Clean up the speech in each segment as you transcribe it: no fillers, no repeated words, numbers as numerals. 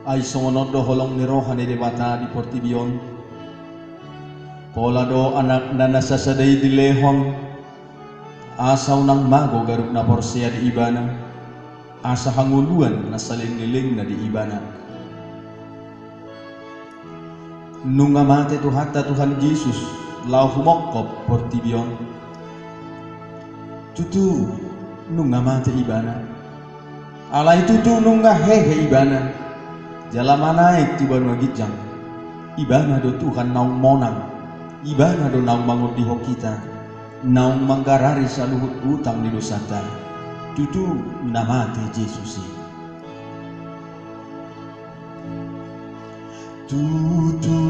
ay sumunod do holong ni rohani debata di Portibion. Pola do anak na nasasaday di lehong, asaw ng mago garuk na porsiya di ibana, asa hanguluan na saling-niling na di ibana. Nung amate tu hatta Tuhan Yesus lau humokop Portibion, tutu nung amate ibana, alay tutu nung hehe ibana, jalamanaik tiba nuagitjang, ibana do Tuhan naung monang, ibana do naung mangut di hokita, naung manggarari sa luhut utang di dosata, tutu namate Yesusi. Tutu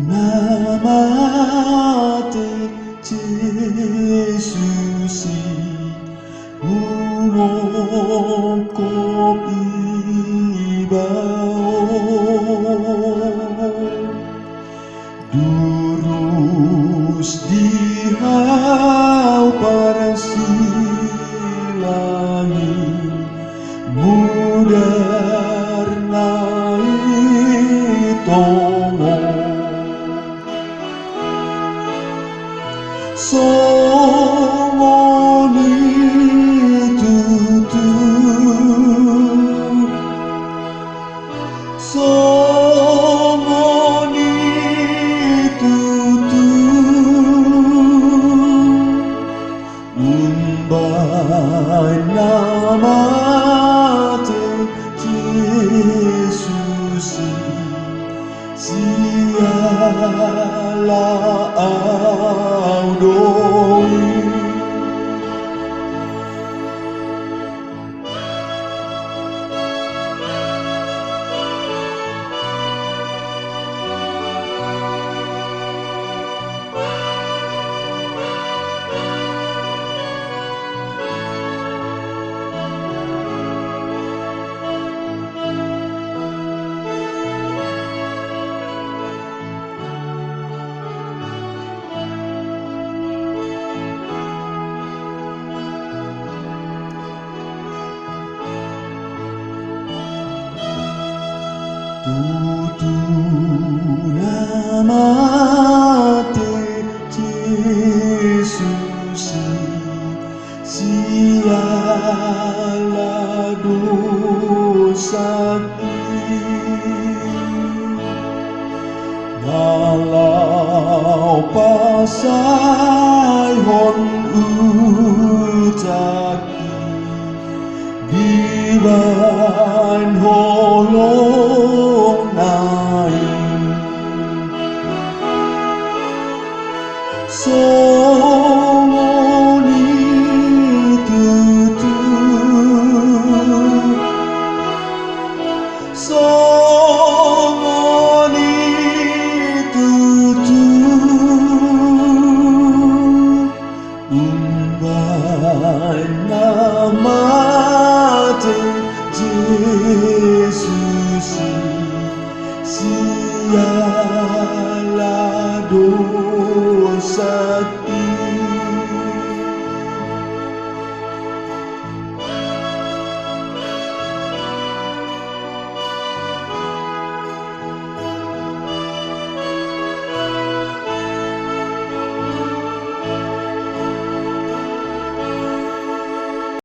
namate Yesusi, umokop ibao, durus dihau para silangi, mudar naik tomo, songoni tutu, songoni tutu, umbai namate Yesusi, siala audoi. Tutu namate Yesusi, siala dosaki, walau pasai hon utaki, diban hon